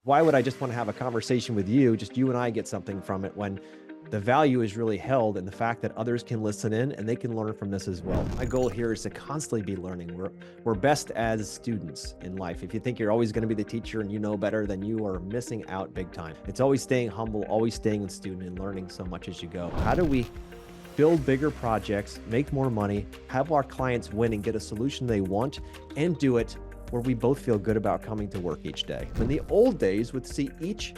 Why would I just want to have a conversation with you, just you and I get something from it when the value is really held in the fact that others can listen in and they can learn from this as well. My goal here is to constantly be learning. We're best as students in life. If you think you're always going to be the teacher and you know better, then you are missing out big time. It's always staying humble, always staying a student and learning so much as you go. How do we build bigger projects, make more money, have our clients win and get a solution they want, and do it where we both feel good about coming to work each day? In the old days, would see each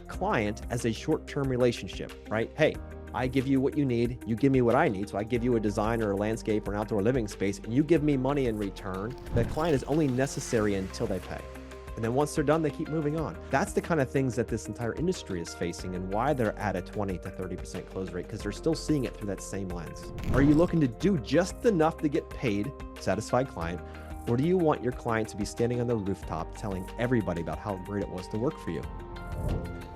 client as a short-term relationship, right? Hey, I give you what you need, you give me what I need. So I give you a design or a landscape or an outdoor living space, and you give me money in return. The client is only necessary until they pay. And then once they're done, they keep moving on. That's the kind of things that this entire industry is facing and why they're at a 20 to 30% close rate, because they're still seeing it through that same lens. Are you looking to do just enough to get paid, satisfied client, or do you want your client to be standing on the rooftop telling everybody about how great it was to work for you?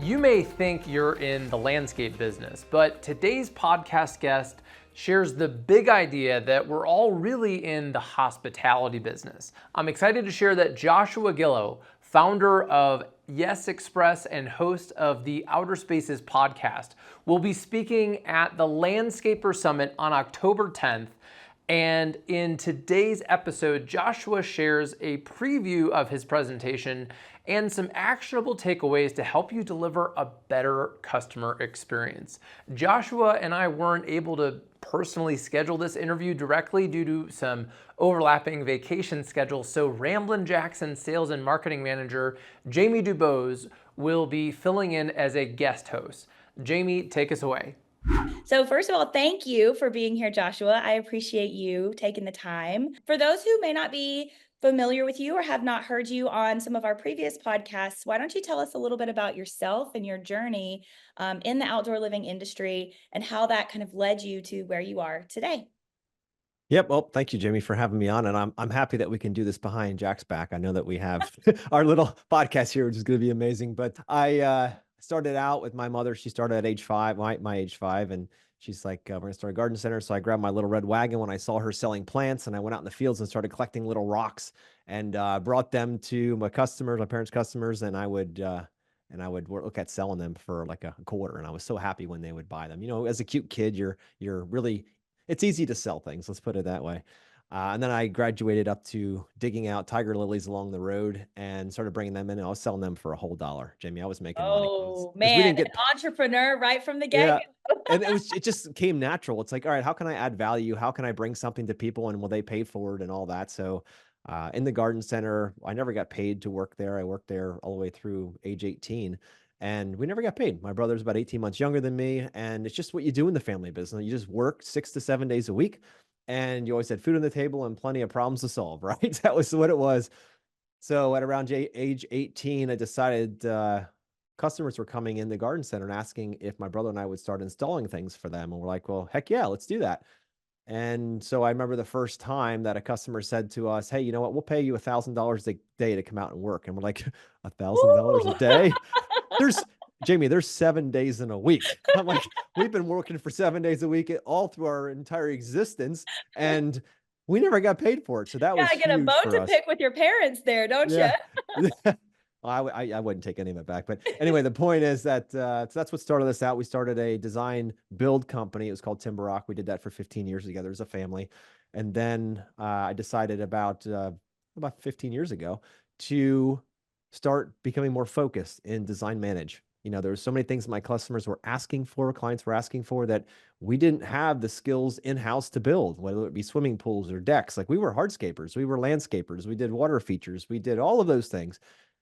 You may think you're in the landscape business, but today's podcast guest shares the big idea that we're all really in the hospitality business. I'm excited to share that Joshua Gillow, founder of Yes Express and host of the Outer Spaces podcast, will be speaking at the Landscaper Summit on October 10th. And in today's episode, Joshua shares a preview of his presentation and some actionable takeaways to help you deliver a better customer experience. Joshua and I weren't able to personally schedule this interview directly due to some overlapping vacation schedules, so Ramblin' Jackson Sales and Marketing Manager Jamie DuBose will be filling in as a guest host. Jamie, take us away. So first of all, thank you for being here, Joshua. I appreciate you taking the time. For those who may not be familiar with you or have not heard you on some of our previous podcasts, why don't you tell us a little bit about yourself and your journey in the outdoor living industry and how that kind of led you to where you are today? Yep. Well, thank you, Jimmy, for having me on. And I'm happy that we can do this behind Jack's back. I know that we have our little podcast here, which is going to be amazing. But I started out with my mother. She started at age 5, my age 5. And she's like, we're going to start a garden center. So I grabbed my little red wagon when I saw her selling plants. And I went out in the fields and started collecting little rocks and brought them to my customers, my parents' customers. And I would look at selling them for like a quarter. And I was so happy when they would buy them. You know, as a cute kid, you're really, it's easy to sell things. Let's put it that way. And then I graduated up to digging out tiger lilies along the road and started bringing them in. And I was selling them for a whole dollar. Jamie, I was making money Oh because we man, didn't an get, entrepreneur right from the yeah. get-go. And it just came natural. It's like, all right, how can I add value? How can I bring something to people and will they pay for it and all that? So in the garden center, I never got paid to work there. I worked there all the way through age 18. And we never got paid. My brother's about 18 months younger than me. And it's just what you do in the family business. You just work 6 to 7 days a week. And you always had food on the table and plenty of problems to solve, right? That was what it was. So at around age 18, I decided customers were coming in the garden center and asking if my brother and I would start installing things for them. And we're like, well, heck yeah, let's do that. And so I remember the first time that a customer said to us, hey, you know what? We'll pay you $1,000 a day to come out and work. And we're like, $1,000 a Woo! day? There's Jamie, there's 7 days in a week. I'm like, we've been working for 7 days a week all through our entire existence, and we never got paid for it. So that was Gotta get a huge bone for to us. pick with your parents there, don't you? Yeah. Well, I wouldn't take any of it back. But anyway, the point is that so that's what started us out. We started a design build company. It was called Timber Rock. We did that for 15 years together as a family. And then I decided about 15 years ago to start becoming more focused in design manage. You know, there were so many things my customers were asking for, clients were asking for, that we didn't have the skills in-house to build, whether it be swimming pools or decks. Like, we were hardscapers, we were landscapers, we did water features, we did all of those things,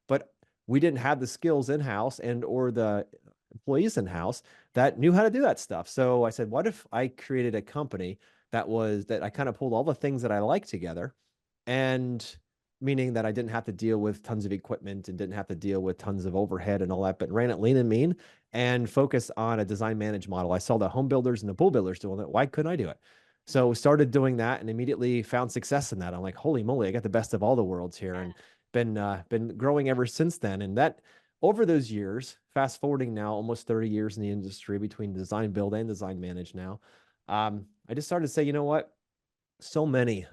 but we didn't have the skills in-house and or the employees in-house that knew how to do that stuff. So I said, what if I created a company that I kind of pulled all the things that I like together, and meaning that I didn't have to deal with tons of equipment and didn't have to deal with tons of overhead and all that, but ran it lean and mean and focus on a design manage model. I saw the home builders and the pool builders doing it. Why couldn't I do it? So started doing that and immediately found success in that. I'm like, holy moly, I got the best of all the worlds here, and been growing ever since then. And that, over those years, fast forwarding now almost 30 years in the industry between design build and design manage now, I just started to say, you know what? So many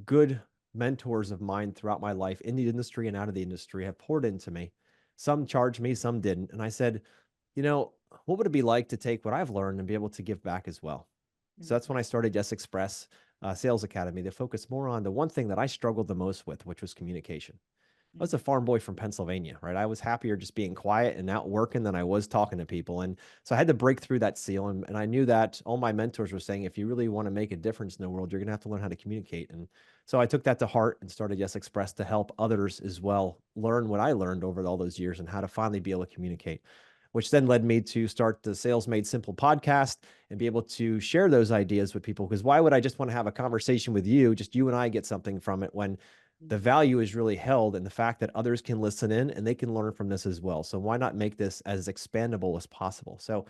good mentors of mine throughout my life in the industry and out of the industry have poured into me. Some charged me, some didn't. And I said, you know, what would it be like to take what I've learned and be able to give back as well? So that's when I started Yes Express Sales Academy to focus more on the one thing that I struggled the most with, which was communication. I was a farm boy from Pennsylvania, right? I was happier just being quiet and out working than I was talking to people. And so I had to break through that seal. And I knew that all my mentors were saying, if you really want to make a difference in the world, you're going to have to learn how to communicate. And so I took that to heart and started Yes Express to help others as well learn what I learned over all those years and how to finally be able to communicate, which then led me to start the Sales Made Simple podcast and be able to share those ideas with people. Because why would I just want to have a conversation with you, just you and I get something from it, when the value is really held in the fact that others can listen in and they can learn from this as well. So why not make this as expandable as possible? So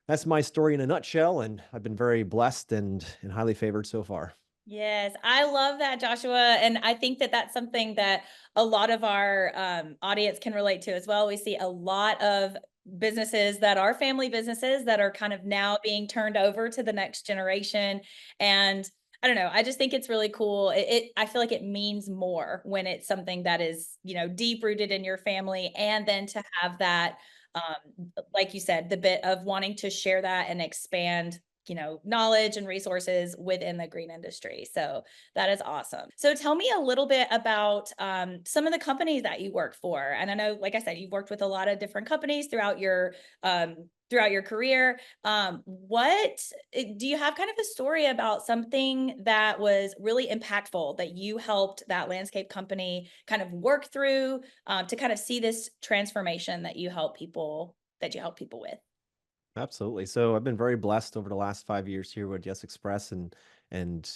that's my story in a nutshell. And I've been very blessed and highly favored so far. Yes, I love that, Joshua. And I think that that's something that a lot of our audience can relate to as well. We see a lot of businesses that are family businesses that are kind of now being turned over to the next generation. And I don't know, I just think it's really cool. I feel like it means more when it's something that is, deep rooted in your family. And then to have that, like you said, the bit of wanting to share that and expand knowledge and resources within the green industry. So that is awesome. So tell me a little bit about some of the companies that you work for. And I know, like I said, you've worked with a lot of different companies throughout your career. What do you have kind of a story about something that was really impactful that you helped that landscape company kind of work through to kind of see this transformation that you help people with? Absolutely. So I've been very blessed over the last 5 years here with Yes Express and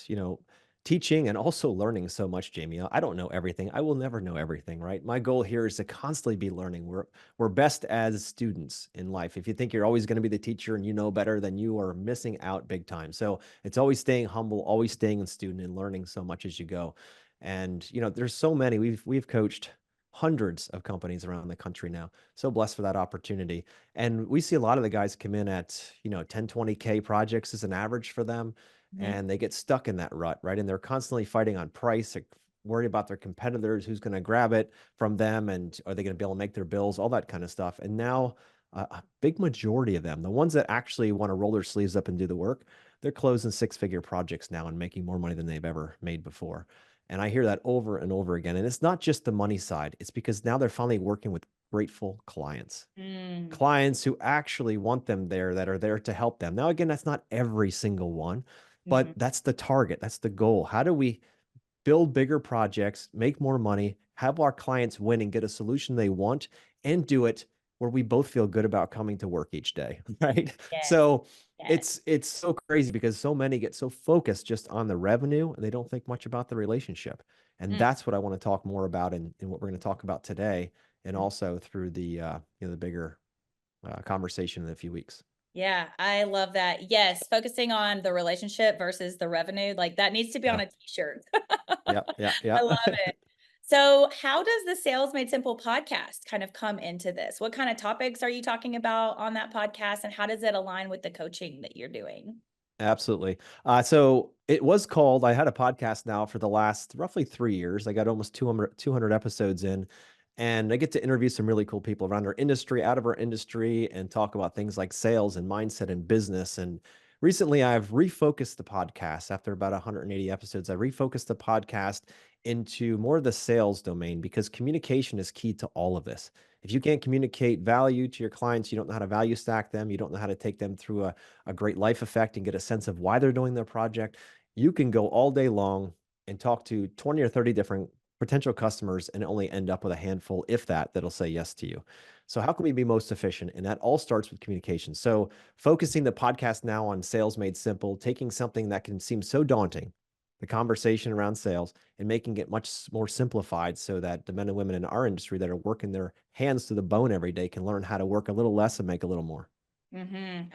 teaching and also learning so much, Jamie. I don't know everything. I will never know everything, right? My goal here is to constantly be learning. We're best as students in life. If you think you're always going to be the teacher and you know better, then you are missing out big time. So it's always staying humble, always staying a student and learning so much as you go. And there's so many. We've coached hundreds of companies around the country now. So blessed for that opportunity. And we see a lot of the guys come in at, 10, 20K projects as an average for them. Mhm. And they get stuck in that rut, right? And they're constantly fighting on price, like worried about their competitors, who's going to grab it from them, and are they going to be able to make their bills, all that kind of stuff. And now a big majority of them, the ones that actually want to roll their sleeves up and do the work, they're closing six-figure projects now and making more money than they've ever made before. And I hear that over and over again. And it's not just the money side. It's because now they're finally working with grateful clients, Mm. clients who actually want them there, that are there to help them. Now, again, that's not every single one, but Mhm. that's the target. That's the goal. How do we build bigger projects, make more money, have our clients win and get a solution they want, and do it where we both feel good about coming to work each day, right? Yes. So Yes. it's so crazy because so many get so focused just on the revenue and they don't think much about the relationship. And Mm. that's what I want to talk more about in what we're going to talk about today, and also through the bigger conversation in a few weeks. Yeah, I love that. Yes, focusing on the relationship versus the revenue, like that needs to be on Yeah. a t-shirt. Yeah. Yeah. I Yeah. love it. So, how does the Sales Made Simple podcast kind of come into this? What kind of topics are you talking about on that podcast, and how does it align with the coaching that you're doing? Absolutely. So it was called, I had a podcast now for the last roughly 3 years. I got almost 200 episodes in, and I get to interview some really cool people around our industry, out of our industry, and talk about things like sales and mindset and business. And recently I've refocused the podcast after about 180 episodes. I refocused the podcast into more of the sales domain because communication is key to all of this. If you can't communicate value to your clients, you don't know how to value stack them, you don't know how to take them through a great life effect and get a sense of why they're doing their project, you can go all day long and talk to 20 or 30 different potential customers and only end up with a handful, if that, that'll say yes to you. So, how can we be most efficient? And that all starts with communication. So, focusing the podcast now on sales made simple, taking something that can seem so daunting, the conversation around sales, and making it much more simplified so that the men and women in our industry that are working their hands to the bone every day can learn how to work a little less and make a little more.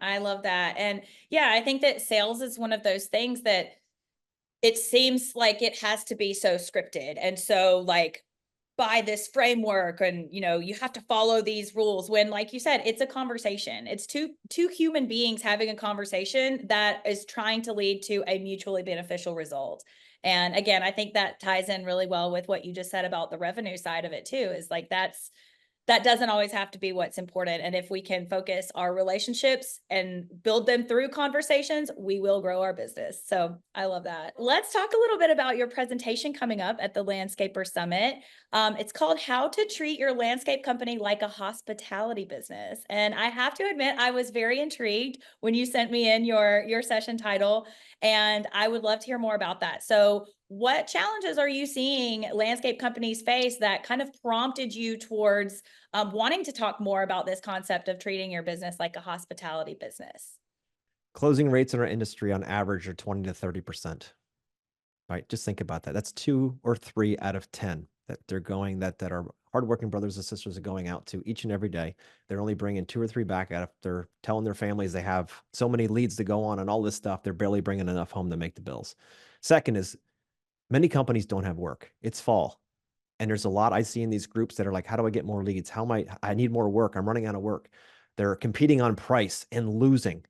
I love that. And yeah, I think that sales is one of those things that it seems like it has to be so scripted and so like by this framework and you have to follow these rules when, like you said, it's a conversation. It's two human beings having a conversation that is trying to lead to a mutually beneficial result. And again, I think that ties in really well with what you just said about the revenue side of it too, is like that doesn't always have to be what's important. And if we can focus our relationships and build them through conversations, we will grow our business. So I love that. Let's talk a little bit about your presentation coming up at the Landscaper Summit. It's called How to Treat Your Landscape Company Like a Hospitality Business. And I have to admit, I was very intrigued when you sent me in your session title, and I would love to hear more about that. So what challenges are you seeing landscape companies face that kind of prompted you towards wanting to talk more about this concept of treating your business like a hospitality business? Closing rates in our industry on average are 20 to 30%. Right? Just think about that. That's 2 or 3 out of 10 that they're going that our hardworking brothers and sisters are going out to each and every day. They're only bringing 2 or 3 back after telling their families they have so many leads to go on and all this stuff. They're barely bringing enough home to make the bills. Second is many companies don't have work. It's fall. And there's a lot I see in these groups that are like, how do I get more leads? I need more work. I'm running out of work. They're competing on price and losing.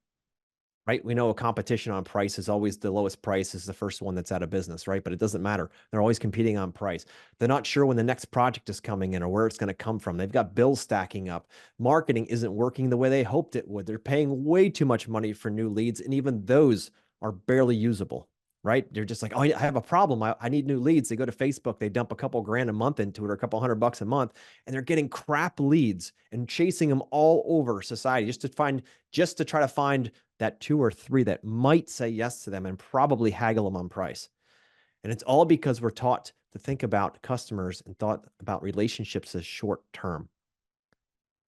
Right? We know a competition on price is always the lowest price is the first one that's out of business, right? But it doesn't matter. They're always competing on price. They're not sure when the next project is coming in or where it's going to come from. They've got bills stacking up. Marketing isn't working the way they hoped it would. They're paying way too much money for new leads, and even those are barely usable, right? They're just like, oh, I have a problem. I need new leads. They go to Facebook, they dump a couple grand a month into it or a couple $100 a month, and they're getting crap leads and chasing them all over society just to try to find that 2 or 3 that might say yes to them and probably haggle them on price. And it's all because we're taught to think about customers and thought about relationships as short term,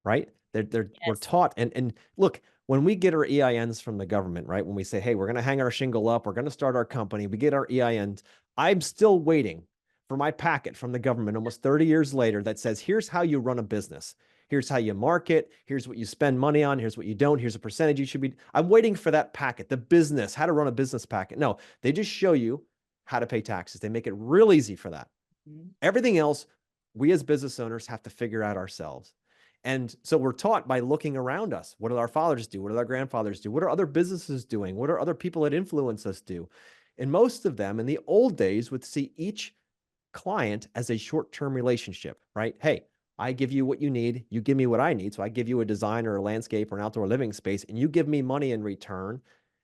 right? We're Yes. taught, and look, when we get our EINs from the government, right? When we say, hey, we're going to hang our shingle up, we're going to start our company, we get our EINs. I'm still waiting for my packet from the government almost 30 years later that says, here's how you run a business. Here's how you market. Here's what you spend money on. Here's what you don't. Here's a percentage you should be. I'm waiting for that packet, the business, how to run a business packet. No, they just show you how to pay taxes. They make it real easy for that. Mhm. Everything else, we as business owners have to figure out ourselves. And so we're taught by looking around us. What did our fathers do? What did our grandfathers do? What are other businesses doing? What are other people that influence us do? And most of them in the old days would see each client as a short-term relationship, right? Hey, I give you what you need. You give me what I need. So I give you a design or a landscape or an outdoor living space, and you give me money in return.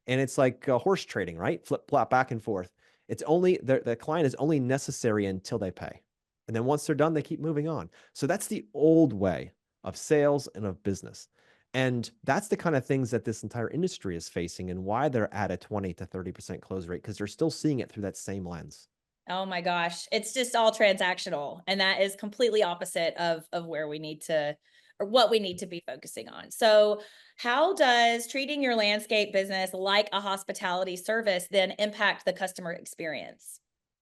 And it's like horse trading, right? Flip, flop, back and forth. It's only the client is only necessary until they pay. And then once they're done, they keep moving on. So that's the old way of sales and of business. And that's the kind of things that this entire industry is facing and why they're at a 20 to 30% close rate, because they're still seeing it through that same lens. Oh my gosh, it's just all transactional, and that is completely opposite of where we need to, or what we need to be focusing on. So, how does treating your landscape business like a hospitality service then impact the customer experience?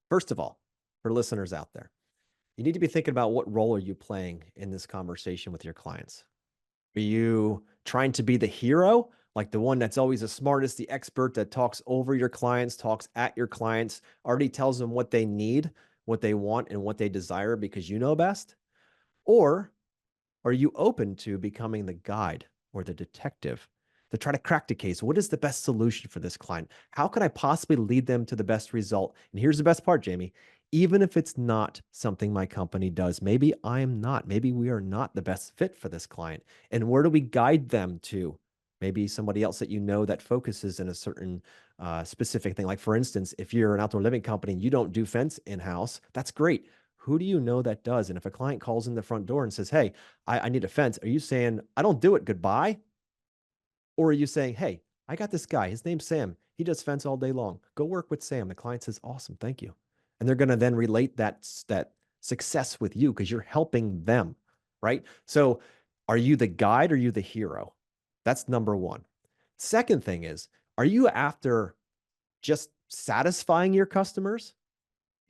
First of all, for listeners out there, you need to be thinking about what role are you playing in this conversation with your clients. Are you trying to be the hero, like the one that's always the smartest, the expert that talks over your clients, talks at your clients, already tells them what they need, what they want, and what they desire because you know best? Or are you open to becoming the guide or the detective to try to crack the case? What is the best solution for this client? How can I possibly lead them to the best result? And here's the best part, Jamie. Even if it's not something my company does, maybe I am not. Maybe we are not the best fit for this client. And where do we guide them to? Maybe somebody else that you know that focuses in a certain specific thing. Like, for instance, if you're an outdoor living company and you don't do fence in-house, that's great. Who do you know that does? And if a client calls in the front door and says, hey, I need a fence, are you saying, I don't do it, goodbye? Or are you saying, hey, I got this guy, his name's Sam. He does fence all day long. Go work with Sam. The client says, awesome, thank you. And they're going to then relate that success with you because you're helping them, right? So are you the guide or are you the hero? That's number one. Second thing is, are you after just satisfying your customers?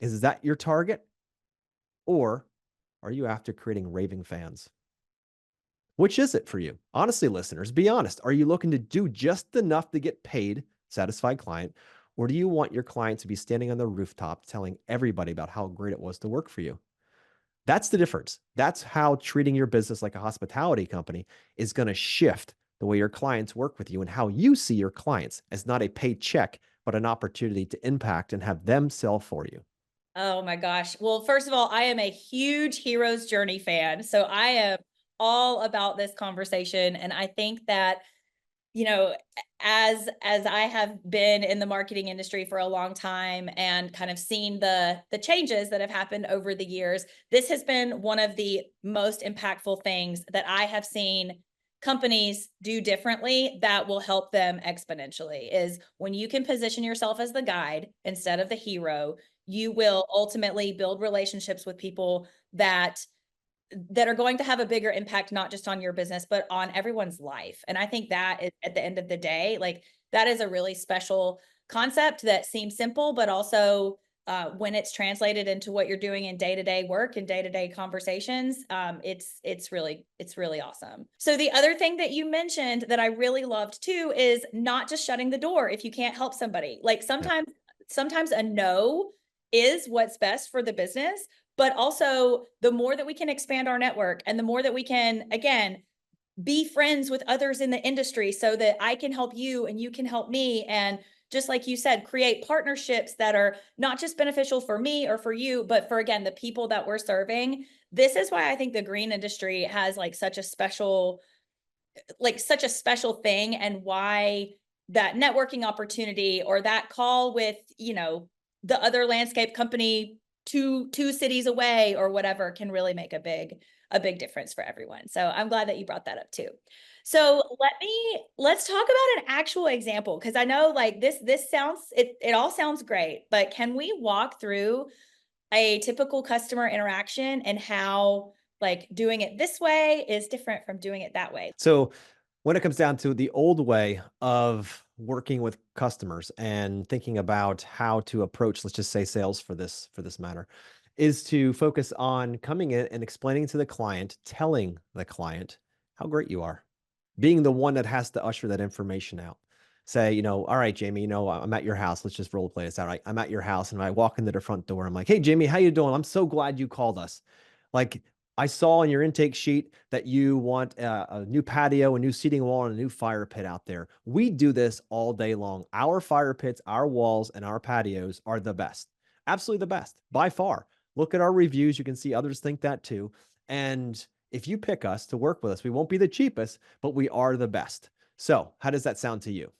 Is that your target? Or are you after creating raving fans? Which is it for you? Honestly, listeners, be honest. Are you looking to do just enough to get paid, satisfied client, or do you want your client to be standing on the rooftop telling everybody about how great it was to work for you? That's the difference. That's how treating your business like a hospitality company is going to shift the way your clients work with you and how you see your clients as not a paid check, but an opportunity to impact and have them sell for you. Oh my gosh. Well, first of all, I am a huge Hero's Journey fan. So I am all about this conversation. And I think that, you know, as I have been in the marketing industry for a long time and kind of seen the changes that have happened over the years, this has been one of the most impactful things that I have seen companies do differently that will help them exponentially. Is when you can position yourself as the guide instead of the hero, you will ultimately build relationships with people that are going to have a bigger impact, not just on your business, but on everyone's life. And I think that is, at the end of the day, like, that is a really special concept that seems simple, but also when it's translated into what you're doing in day-to-day work and day-to-day conversations, it's really awesome. So the other thing that you mentioned that I really loved too is not just shutting the door if you can't help somebody. Like, Yeah. sometimes a no is what's best for the business. But also, the more that we can expand our network and the more that we can, again, be friends with others in the industry so that I can help you and you can help me. And just like you said, create partnerships that are not just beneficial for me or for you, but for, again, the people that we're serving. This is why I think the green industry has such a special thing, and why that networking opportunity or that call with, the other landscape company two cities away or whatever can really make a big difference for everyone. So I'm glad that you brought that up too. So let's talk about an actual example, because I know this sounds, it all sounds great, but can we walk through a typical customer interaction and how doing it this way is different from doing it that way? So when it comes down to the old way of working with customers and thinking about how to approach, let's just say sales for this matter, is to focus on coming in and explaining to the client, telling the client how great you are, being the one that has to usher that information out. Say, all right, Jamie, I'm at your house. Let's just role play this out. Right? I'm at your house and I walk into the front door. I'm like, hey, Jamie, how you doing? I'm so glad you called us. Like, I saw on your intake sheet that you want a new patio, a new seating wall, and a new fire pit out there. We do this all day long. Our fire pits, our walls, and our patios are the best. Absolutely the best by far. Look at our reviews. You can see others think that too. And if you pick us to work with us, we won't be the cheapest, but we are the best. So how does that sound to you?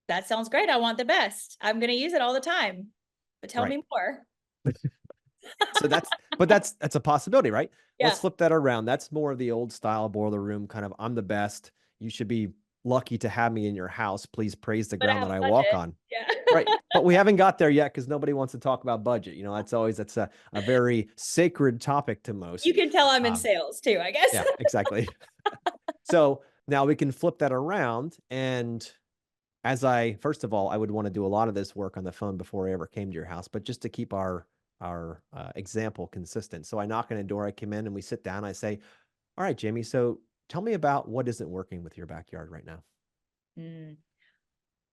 That sounds great. I want the best. I'm going to use it all the time, but tell Right. me more. So that's a possibility, right? Yeah. Let's flip that around. That's more of the old style boiler room kind of, I'm the best. You should be lucky to have me in your house. Please praise the But I ground have that I a walk budget. on. Right. Yeah. But we haven't got there yet because nobody wants to talk about budget. That's a very sacred topic to most. You can tell I'm in Um, sales too, I guess. yeah, exactly. So now we can flip that around. And first of all, I would want to do a lot of this work on the phone before I ever came to your house, but just to keep our example consistent. So I knock on a door, I come in and we sit down. I say, all right, Jamie, so tell me about what isn't working with your backyard right now. Mm.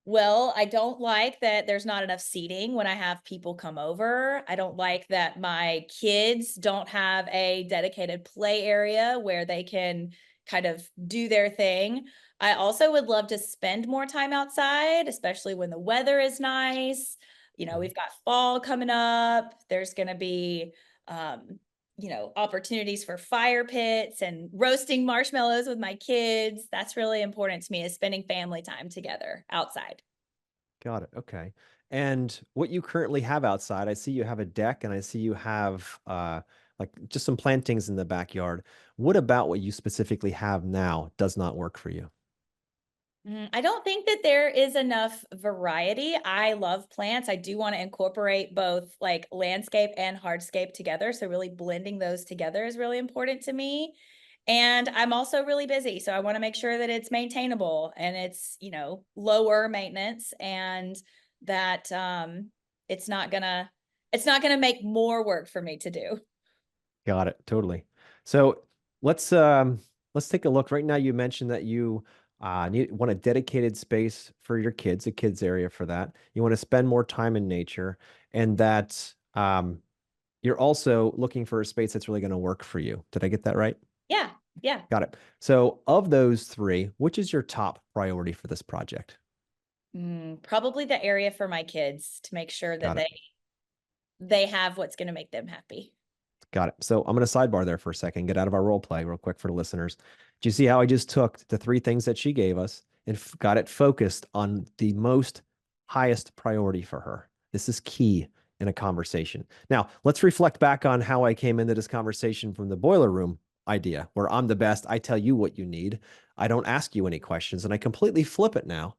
Well, I don't like that there's not enough seating when I have people come over. I don't like that my kids don't have a dedicated play area where they can kind of do their thing. I also would love to spend more time outside, especially when the weather is nice. Mhm. We've got fall coming up. There's going to be, opportunities for fire pits and roasting marshmallows with my kids. That's really important to me, is spending family time together outside. Got it. Okay. And what you currently have outside, I see you have a deck and I see you have like just some plantings in the backyard. What about what you specifically have now does not work for you? I don't think that there is enough variety. I love plants. I do want to incorporate both landscape and hardscape together. So really blending those together is really important to me. And I'm also really busy. So I want to make sure that it's maintainable and it's, lower maintenance, and that it's not gonna make more work for me to do. Got it. Totally. So let's um let's take a look. Right now, you mentioned that you want a dedicated space for your kids, a kids area for that. You want to spend more time in nature, and that you're also looking for a space that's really going to work for you. Did I get that right? Yeah. Yeah. Got it. So of those three, which is your top priority for this project? Probably the area for my kids, to make sure that Got it. they have what's going to make them happy. Got it. So I'm going to sidebar there for a second, get out of our role play real quick for the listeners. Do you see how I just took the three things that she gave us and got it focused on the most highest priority for her? This is key in a conversation. Now, let's reflect back on how I came into this conversation from the boiler room idea, where I'm the best. I tell you what you need. I don't ask you any questions. And I completely flip it now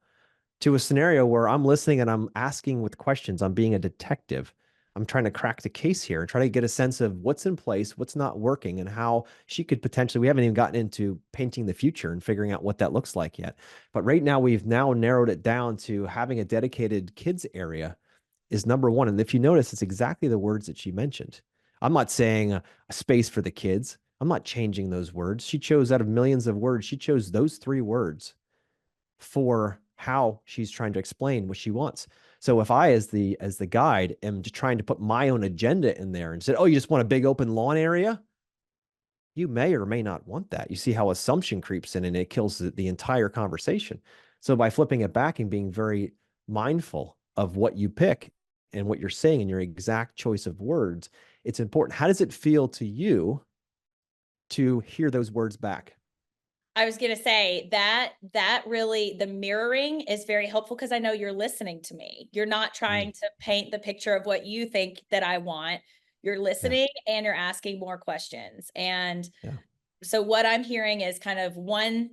to a scenario where I'm listening and I'm asking with questions. I'm being a detective. I'm trying to crack the case here and try to get a sense of what's in place, what's not working, and how she could potentially, we haven't even gotten into painting the future and figuring out what that looks like yet. But right now, we've now narrowed it down to having a dedicated kids area is number one. And if you notice, it's exactly the words that she mentioned. I'm not saying a space for the kids. I'm not changing those words. She chose out of millions of words, she chose those three words for how she's trying to explain what she wants. So if I, as the guide, am just trying to put my own agenda in there and said, "Oh, you just want a big open lawn area," you may or may not want that. You see how assumption creeps in and it kills the entire conversation. So by flipping it back and being very mindful of what you pick and what you're saying and your exact choice of words, it's important. How does it feel to you to hear those words back? I was going to say that really, the mirroring is very helpful because I know you're listening to me. You're not trying to paint the picture of what you think that I want. You're Yeah. listening and you're asking more questions. And Yeah. so what I'm hearing is kind of one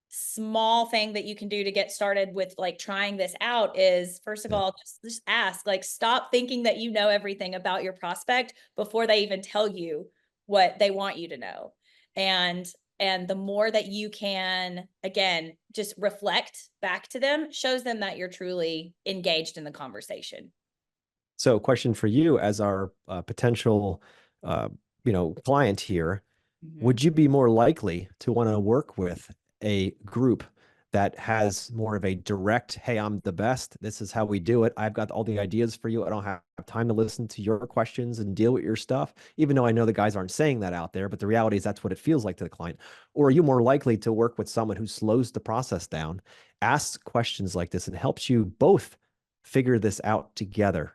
small thing that you can do to get started with like trying this out is, first of Yeah. all, just ask, like, stop thinking that you know everything about your prospect before they even tell you what they want you to know. And the more that you can, again, just reflect back to them, shows them that you're truly engaged in the conversation. So, question for you as our potential, client here: would you be more likely to want to work with a group that has more of a direct, "Hey, I'm the best. This is how we do it. I've got all the ideas for you. I don't have time to listen to your questions and deal with your stuff," even though I know the guys aren't saying that out there, but the reality is that's what it feels like to the client? Or are you more likely to work with someone who slows the process down, asks questions like this, and helps you both figure this out together?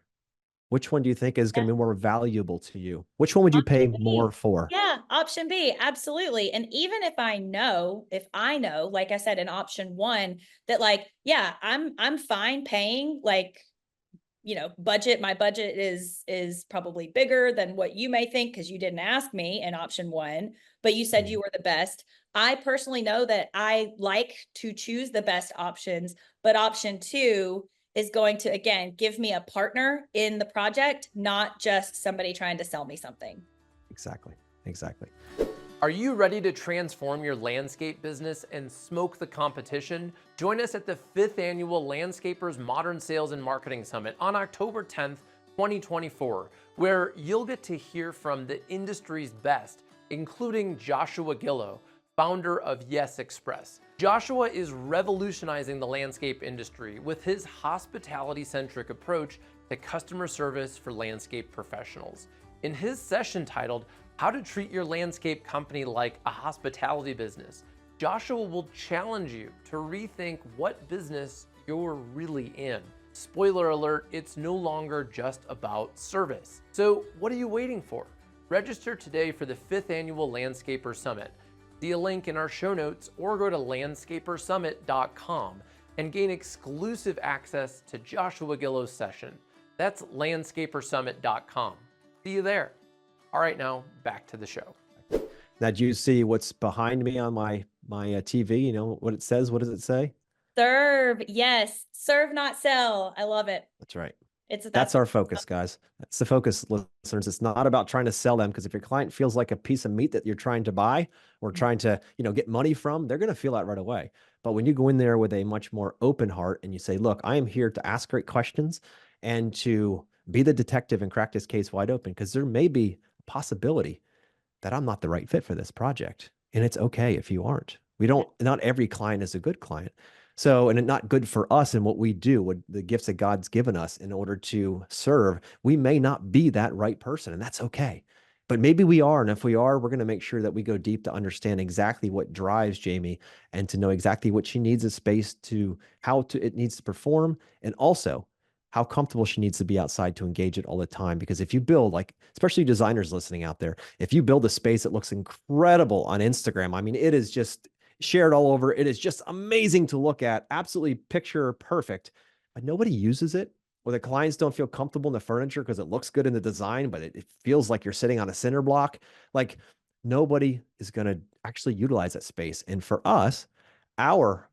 Which one do you think is going to be more valuable to you? Which one would you pay Option B. more for? Yeah, option B, absolutely. And even if I know, like I said in option one, that like, yeah, I'm fine paying like, my budget is probably bigger than what you may think because you didn't ask me in option one, but you said you were the best. I personally know that I like to choose the best options, but option two is going to, again, give me a partner in the project, not just somebody trying to sell me something. Exactly. Exactly. Are you ready to transform your landscape business and smoke the competition? Join us at the 5th Annual Landscapers Modern Sales and Marketing Summit on October 10th, 2024, where you'll get to hear from the industry's best, including Joshua Gillow, founder of Yes Express. Joshua is revolutionizing the landscape industry with his hospitality-centric approach to customer service for landscape professionals. In his session titled, "How to Treat Your Landscape Company Like a Hospitality Business," Joshua will challenge you to rethink what business you're really in. Spoiler alert, it's no longer just about service. So what are you waiting for? Register today for the 5th Annual Landscaper Summit. See a link in our show notes or go to landscapersummit.com and gain exclusive access to Joshua Gillow's session. That's landscapersummit.com. See you there. All right, now back to the show. Now, do you see what's behind me on my TV? You know what it says? What does it say? Serve. Yes. Serve, not sell. I love it. That's right. That's That's our focus, guys. That's the focus, listeners. It's not about trying to sell them, because if your client feels like a piece of meat that you're trying to buy or trying to, get money from, they're going to feel that right away. But when you go in there with a much more open heart and you say, "Look, I am here to ask great questions and to be the detective and crack this case wide open, because there may be a possibility that I'm not the right fit for this project. And it's okay if you aren't. Not every client is a good client. So, and it's not good for us and what we do, what the gifts that God's given us in order to serve. We may not be that right person, and that's okay. But maybe we are. And if we are, we're going to make sure that we go deep to understand exactly what drives Jamie and to know exactly what she needs a space to, it needs to perform. And also, how comfortable she needs to be outside to engage it all the time. Because if you build, like, especially designers listening out there, if you build a space that looks incredible on Instagram, I mean, it is just shared all over. It is just amazing to look at, absolutely picture perfect, but nobody uses it, or the clients don't feel comfortable in the furniture because it looks good in the design, but it feels like you're sitting on a cinder block. Like, nobody is going to actually utilize that space. And for us, our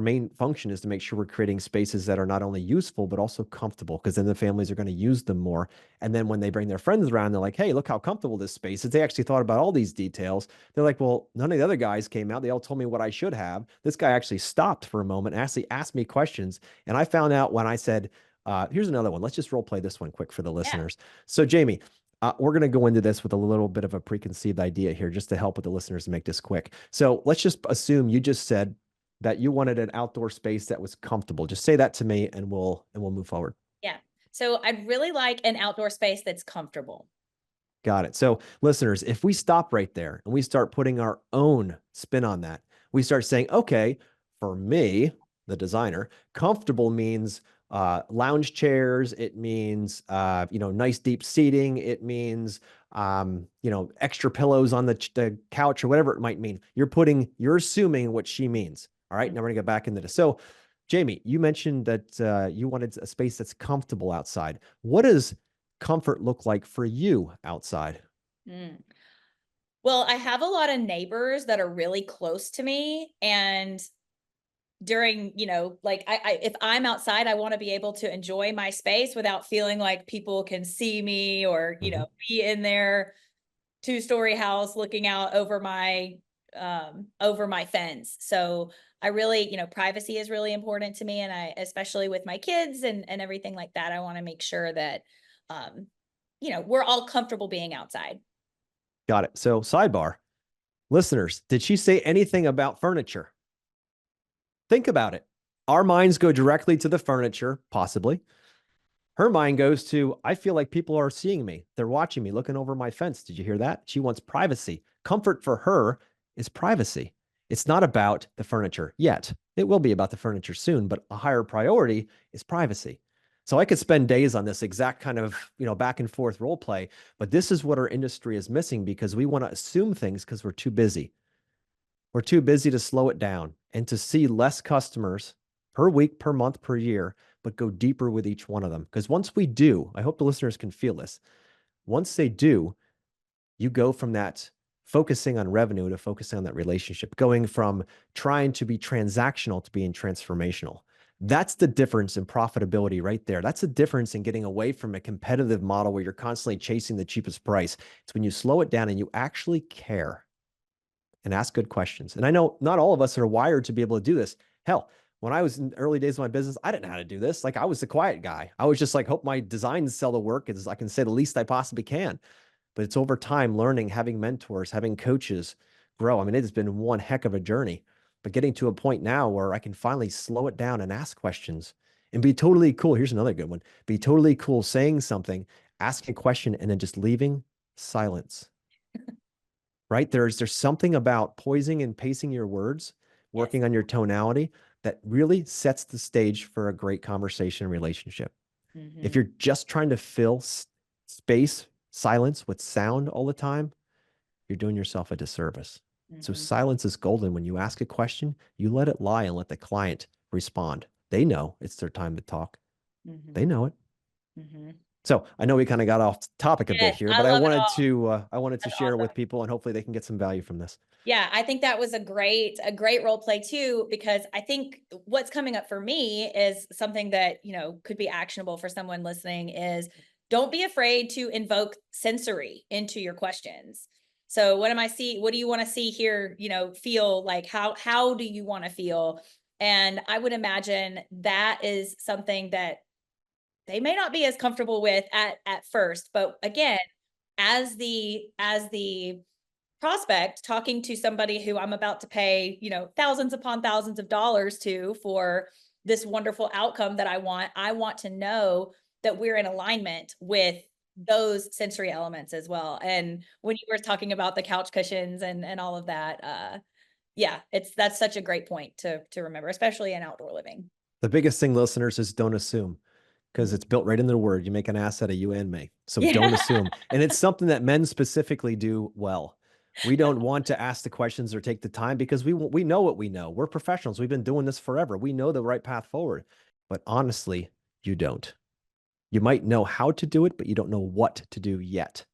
main function is to make sure we're creating spaces that are not only useful, but also comfortable, because then the families are going to use them more. And then when they bring their friends around, they're like, hey, look how comfortable this space is. They actually thought about all these details. They're like, well, none of the other guys came out. They all told me what I should have. This guy actually stopped for a moment and actually asked me questions. And I found out when I said, here's another one. Let's just role play this one quick for the listeners. So Jamie, we're going to go into this with a little bit of a preconceived idea here, just to help with the listeners and make this quick. So let's just assume you just said that you wanted an outdoor space that was comfortable. Just say that to me and we'll move forward. Yeah. So I'd really like an outdoor space that's comfortable. Got it. So listeners, if we stop right there and we start putting our own spin on that, we start saying, okay, for me, the designer, comfortable means lounge chairs. It means, nice deep seating. It means, extra pillows on the couch, or whatever it might mean. You're assuming what she means. All right. Now we're gonna get back into this. So Jamie, you mentioned that you wanted a space that's comfortable outside. What does comfort look like for you outside? Well, I have a lot of neighbors that are really close to me, and during, like if I'm outside, I want to be able to enjoy my space without feeling like people can see me, or, be in their 2-story house looking out over my fence. So I really, privacy is really important to me. And I, especially with my kids and everything like that, I want to make sure that, we're all comfortable being outside. Got it. So sidebar, listeners, did she say anything about furniture? Think about it. Our minds go directly to the furniture, possibly. Her mind goes to, I feel like people are seeing me. They're watching me, looking over my fence. Did you hear that? She wants privacy. Comfort for her is privacy. It's not about the furniture yet. It will be about the furniture soon, but a higher priority is privacy. So I could spend days on this exact kind of, back and forth role play, but this is what our industry is missing, because we want to assume things because we're too busy. We're too busy to slow it down and to see less customers per week, per month, per year, but go deeper with each one of them. Because once we do, I hope the listeners can feel this. Once they do, you go from that focusing on revenue to focusing on that relationship, going from trying to be transactional to being transformational. That's the difference in profitability right there. That's the difference in getting away from a competitive model where you're constantly chasing the cheapest price. It's when you slow it down and you actually care and ask good questions. And I know not all of us are wired to be able to do this. Hell, when I was in the early days of my business, I didn't know how to do this. Like, I was the quiet guy. I was just like, hope my designs sell the work as I can say the least I possibly can. But it's over time, learning, having mentors, having coaches grow. I mean, it has been one heck of a journey, but getting to a point now where I can finally slow it down and ask questions and be totally cool. Here's another good one. Be totally cool saying something, asking a question, and then just leaving silence. Right? There's something about poising and pacing your words, working on your tonality, that really sets the stage for a great conversation and relationship. If you're just trying to fill space, silence with sound all the time, you're doing yourself a disservice. So silence is golden. When you ask a question, you let it lie and let the client respond. They know it's their time to talk. They know it. So I know we kind of got off topic a bit here, but I wanted to share with people, and hopefully they can get some value from this. Yeah, I think that was a great role play too, because I think what's coming up for me is something that, could be actionable for someone listening is, don't be afraid to invoke sensory into your questions. So what do you want to see, hear, feel like? How do you want to feel? And I would imagine that is something that they may not be as comfortable with at first, but again, as the prospect talking to somebody who I'm about to pay, thousands upon thousands of dollars to for this wonderful outcome that I want to know that we're in alignment with those sensory elements as well. And when you were talking about the couch cushions and all of that, that's such a great point to remember, especially in outdoor living. The biggest thing, listeners, is don't assume. because it's built right into the word. You make an ass out of you and me. So don't Yeah. assume. And it's something that men specifically do well. We don't want to ask the questions or take the time because we know what we know. We're professionals. We've been doing this forever. We know the right path forward. But honestly, you don't. You might know how to do it, but you don't know what to do yet.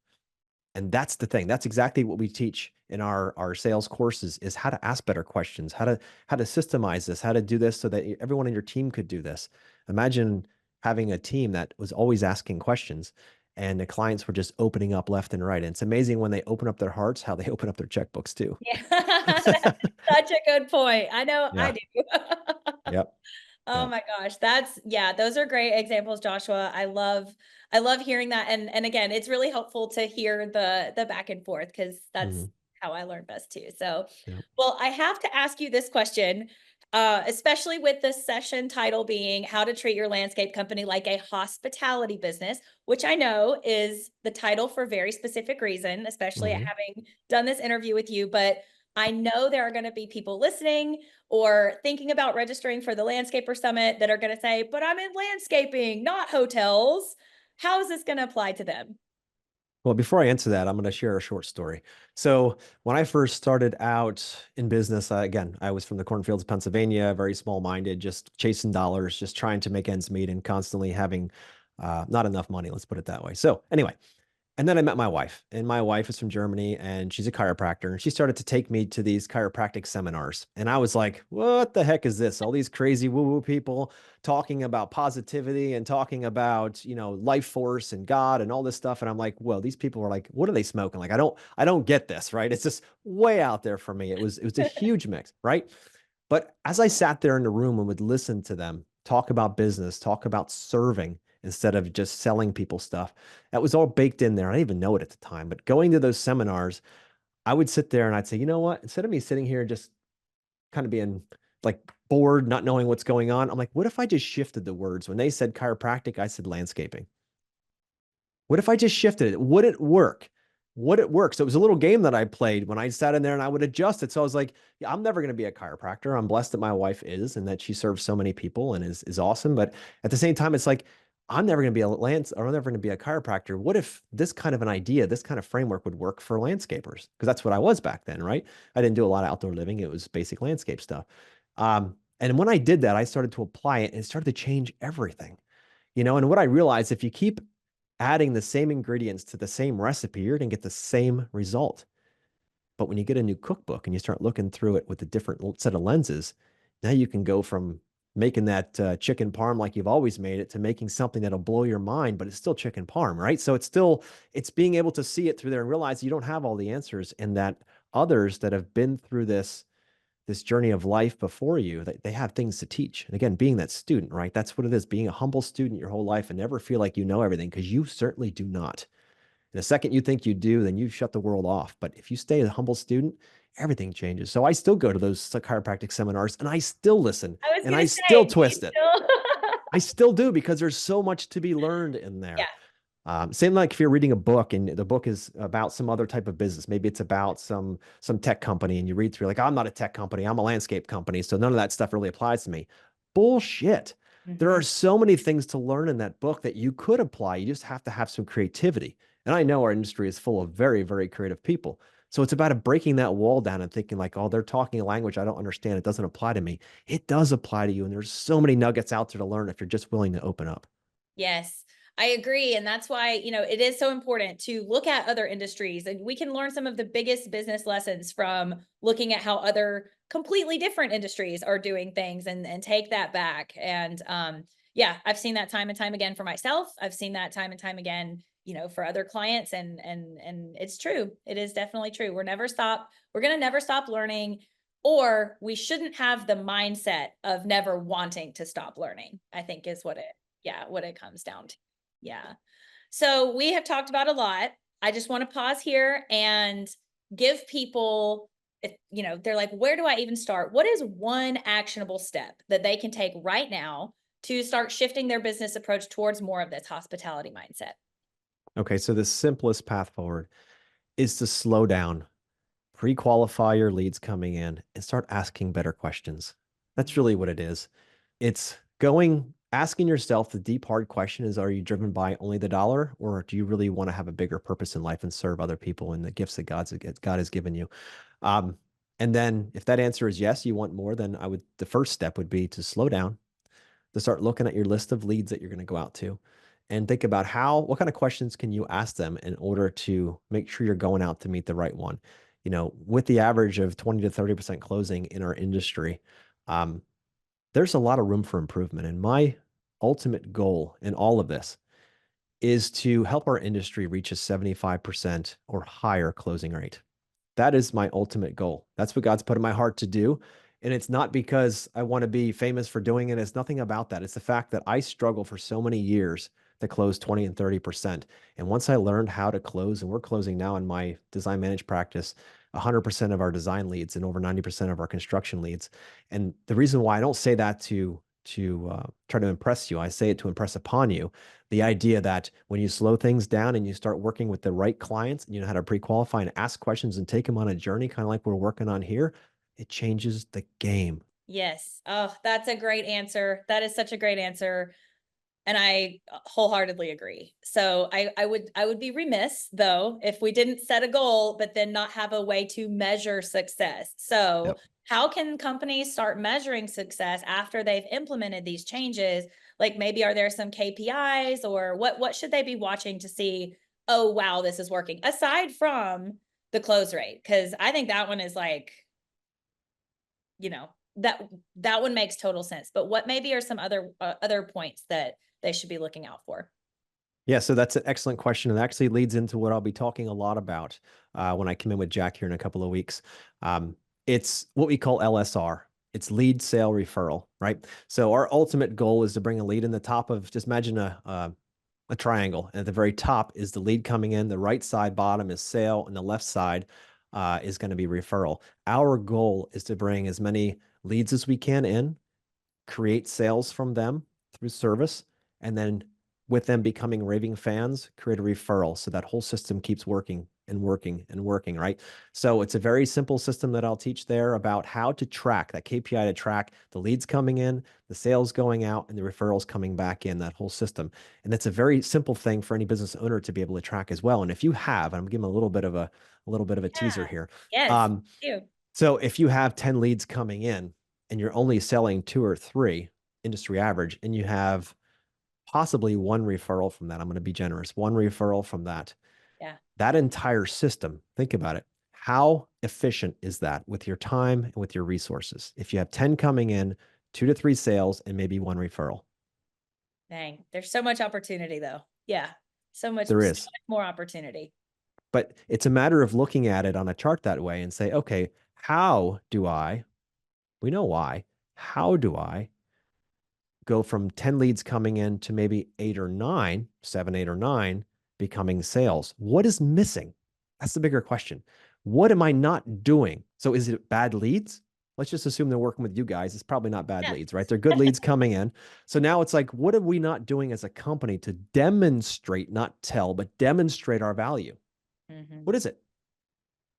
And that's the thing. That's exactly what we teach in our sales courses is how to ask better questions, how to systemize this, how to do this so that everyone in your team could do this. Imagine having a team that was always asking questions and the clients were just opening up left and right. And it's amazing when they open up their hearts, how they open up their checkbooks too. Yeah, that's such a good point. I know I Yeah. do. Yep. Oh Yep. my gosh, yeah, those are great examples, Joshua. I love hearing that. And again, it's really helpful to hear the back and forth because that's Mhm. how I learn best too. So, Yep. well, I have to ask you this question, especially with the session title being How to Treat Your Landscape Company Like a Hospitality Business, which I know is the title for a very specific reason, especially Mhm. having done this interview with you. But I know there are going to be people listening or thinking about registering for the Landscaper Summit that are going to say, but I'm in landscaping, not hotels. How is this going to apply to them? Well, before I answer that, I'm going to share a short story. So, when I first started out in business, again, I was from the cornfields of Pennsylvania, very small-minded, just chasing dollars, just trying to make ends meet, and constantly having not enough money. Let's put it that way. So, anyway, and then I met my wife, and my wife is from Germany, and she's a chiropractor. And she started to take me to these chiropractic seminars. And I was like, what the heck is this? All these crazy woo-woo people talking about positivity and talking about, life force and God and all this stuff. And I'm like, well, these people are like, what are they smoking? Like, I don't get this, right? It's just way out there for me. It was a huge mix, right? But as I sat there in the room and would listen to them talk about business, talk about serving instead of just selling people stuff, that was all baked in there. I didn't even know it at the time. But going to those seminars, I would sit there and I'd say, you know what? Instead of me sitting here just kind of being like bored, not knowing what's going on, I'm like, what if I just shifted the words? When they said chiropractic, I said landscaping. What if I just shifted it? Would it work? Would it work? So it was a little game that I played when I sat in there and I would adjust it. So I was like, yeah, I'm never going to be a chiropractor. I'm blessed that my wife is and that she serves so many people and is awesome. But at the same time, it's like, I'm never going to be I'm never going to be a chiropractor. What if this kind of an idea, this kind of framework would work for landscapers? Because that's what I was back then, right? I didn't do a lot of outdoor living. It was basic landscape stuff. And when I did that, I started to apply it and it started to change everything. And what I realized, if you keep adding the same ingredients to the same recipe, you're going to get the same result. But when you get a new cookbook and you start looking through it with a different set of lenses, now you can go from making that chicken parm like you've always made it to making something that'll blow your mind, but it's still chicken parm, right? So it's being able to see it through there and realize you don't have all the answers and that others that have been through this journey of life before you, they have things to teach. And again, being that student, right? That's what it is, being a humble student your whole life and never feel like you know everything because you certainly do not. And the second you think you do, then you shut the world off. But if you stay a humble student, everything changes. So I still go to those chiropractic seminars and I still listen I was and going I to still say, do you twist it. still? I still do because there's so much to be learned in Yeah. there. Same like if you're reading a book and the book is about some other type of business, maybe it's about some tech company, and you read through like, I'm not a tech company, I'm a landscape company, so none of that stuff really applies to me. Bullshit. There Mhm. are so many things to learn in that book that you could apply. You just have to have some creativity. And I know our industry is full of very, very creative people. So it's about breaking that wall down and thinking like, oh, they're talking a language I don't understand. It doesn't apply to me. It does apply to you. And there's so many nuggets out there to learn if you're just willing to open up. Yes, I agree. And that's why, it is so important to look at other industries. And we can learn some of the biggest business lessons from looking at how other completely different industries are doing things and take that back. And yeah, I've seen that time and time again for myself. I've seen that time and time again, for other clients. And it's true. It is definitely true. We're gonna never stop learning, or we shouldn't have the mindset of never wanting to stop learning, I think is what it comes down to. Yeah. So we have talked about a lot. I just want to pause here and give people, if they're like, where do I even start? What is one actionable step that they can take right now to start shifting their business approach towards more of this hospitality mindset? Okay, so the simplest path forward is to slow down, pre-qualify your leads coming in, and start asking better questions. That's really what it is. It's going asking yourself the deep, hard question is, are you driven by only the dollar, or do you really want to have a bigger purpose in life and serve other people and the gifts that God has given you? Um, and then if that answer is yes, you want more, then the first step would be to slow down, to start looking at your list of leads that you're going to go out to and think about what kind of questions can you ask them in order to make sure you're going out to meet the right one. With the average of 20 to 30% closing in our industry, um, there's a lot of room for improvement. And my ultimate goal in all of this is to help our industry reach a 75% or higher closing rate. That is my ultimate goal. That's what God's put in my heart to do. And it's not because I want to be famous for doing it. It's nothing about that. It's the fact that I struggled for so many years to close 20 and 30%. And once I learned how to close, and we're closing now in my design managed practice, 100% of our design leads and over 90% of our construction leads. And the reason why I don't say that to try to impress you, I say it to impress upon you the idea that when you slow things down and you start working with the right clients and you know how to pre-qualify and ask questions and take them on a journey, kind of like we're working on here, it changes the game. Yes. Oh, that's a great answer. That is such a great answer. And I wholeheartedly agree. So I would be remiss though if we didn't set a goal, but then not have a way to measure success. So Yep. how can companies start measuring success after they've implemented these changes? Like maybe are there some KPIs, or what should they be watching to see, oh wow, this is working, aside from the close rate? Because I think that one is like, you know, that one makes total sense. But what maybe are some other points that they should be looking out for? Yeah, so that's an excellent question, and actually leads into what I'll be talking a lot about when I come in with Jack here in a couple of weeks. It's what we call LSR. It's lead, sale, referral, right? So our ultimate goal is to bring a lead in the top of, just imagine a triangle, and at the very top is the lead coming in. The right side bottom is sale, and the left side is going to be referral. Our goal is to bring as many leads as we can in, create sales from them through service, and then with them becoming raving fans, create a referral so that whole system keeps working and working and working, right? So it's a very simple system that I'll teach there about how to track that KPI, to track the leads coming in, the sales going out, and the referrals coming back in, that whole system. And that's a very simple thing for any business owner to be able to track as well. And if you have, I'm giving a little bit of a teaser here. Yes. You. So if you have 10 leads coming in and you're only selling 2 or 3 industry average, and you have possibly 1 referral from that, I'm going to be generous, 1 referral from that, Yeah. that entire system, think about it. How efficient is that with your time and with your resources? If you have 10 coming in, 2 to 3 sales, and maybe 1 referral. Dang. There's so much opportunity though. Yeah. So much There is. more opportunity. But it's a matter of looking at it on a chart that way and say, okay, we know why, how do I go from 10 leads coming in to maybe 8 or 9, 7, 8 or 9 becoming sales? What is missing? That's the bigger question. What am I not doing? So is it bad leads? Let's just assume they're working with you guys. It's probably not bad leads, right? They're good leads coming in. So now it's like, what are we not doing as a company to demonstrate, not tell, but demonstrate our value? What is it?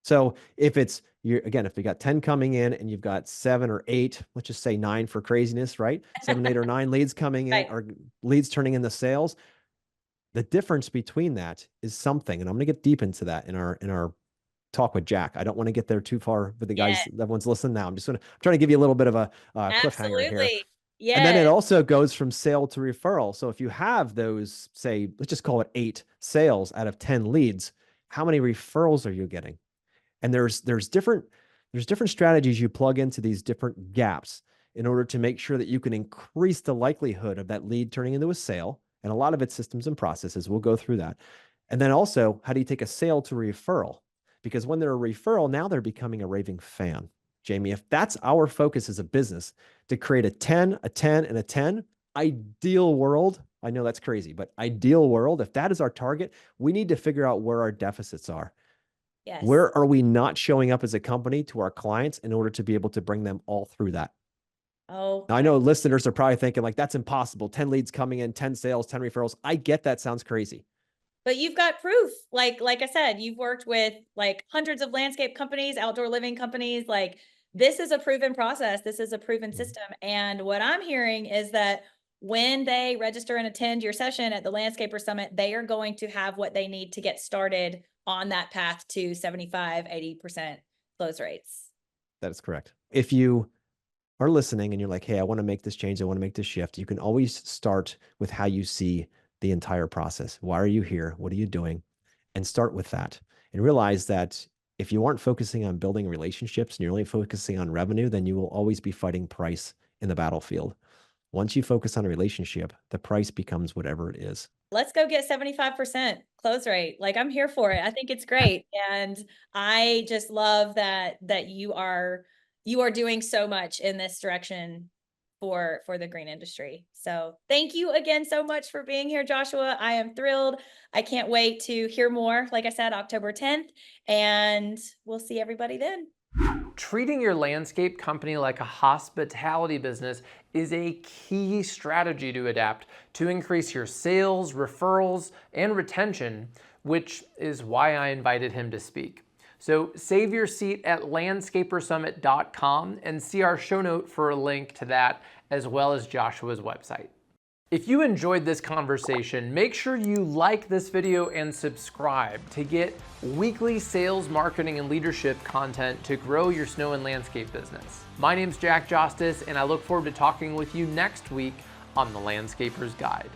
So if it's if you got 10 coming in and you've got 7 or 8, let's just say 9 for craziness, right? 7, 8 or 9 leads coming in, Right. or leads turning into sales. The difference between that is something, and I'm going to get deep into that in our talk with Jack. I don't want to get there too far with the guys. Yeah. Everyone's listening now. I'm trying to give you a little bit of a cliffhanger here. Absolutely. And then Yes. it also goes from sale to referral. So if you have those, say, let's just call it 8 sales out of 10 leads, how many referrals are you getting? And there's different strategies you plug into these different gaps in order to make sure that you can increase the likelihood of that lead turning into a sale. And a lot of it's systems and processes. We'll go through that. And then also, how do you take a sale to referral? Because when they're a referral, now they're becoming a raving fan. Jamie, if that's our focus as a business, to create a 10, a 10, and a 10, ideal world, I know that's crazy, but ideal world, if that is our target, we need to figure out where our deficits are. Yes. Where are we not showing up as a company to our clients in order to be able to bring them all through that? Oh, Now, I know listeners are probably thinking like, that's impossible. 10 leads coming in, 10 sales, 10 referrals. I get that sounds crazy. but you've got proof. Like I said, you've worked with like hundreds of landscape companies, outdoor living companies. Like this is a proven process. This is a proven system. And what I'm hearing is that when they register and attend your session at the Landscaper Summit, they are going to have what they need to get started on that path to 75, 80% close rates. That is correct. If you are listening and you're like, hey, I want to make this change, I want to make this shift, you can always start with how you see the entire process. Why are you here? What are you doing? And start with that and realize that if you aren't focusing on building relationships and you're only focusing on revenue, then you will always be fighting price in the battlefield. Once you focus on a relationship, the price becomes whatever it is. Let's go get 75% close rate. Like, I'm here for it. I think it's great. And I just love that you are doing so much in this direction for the green industry. So thank you again so much for being here, Joshua. I am thrilled. I can't wait to hear more. Like I said, October 10th, and we'll see everybody then. Treating your landscape company like a hospitality business is a key strategy to adapt to increase your sales, referrals, and retention, which is why I invited him to speak. So save your seat at landscapersummit.com and see our show note for a link to that, as well as Joshua's website. If you enjoyed this conversation, make sure you like this video and subscribe to get weekly sales, marketing, and leadership content to grow your snow and landscape business. My name's Jack Jostes, and I look forward to talking with you next week on The Landscaper's Guide.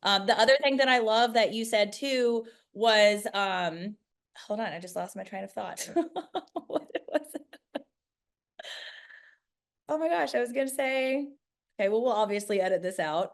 The other thing that I love that you said too was, hold on, I just lost my train of thought. What was it? Oh my gosh, I was going to say, okay, well, we'll obviously edit this out.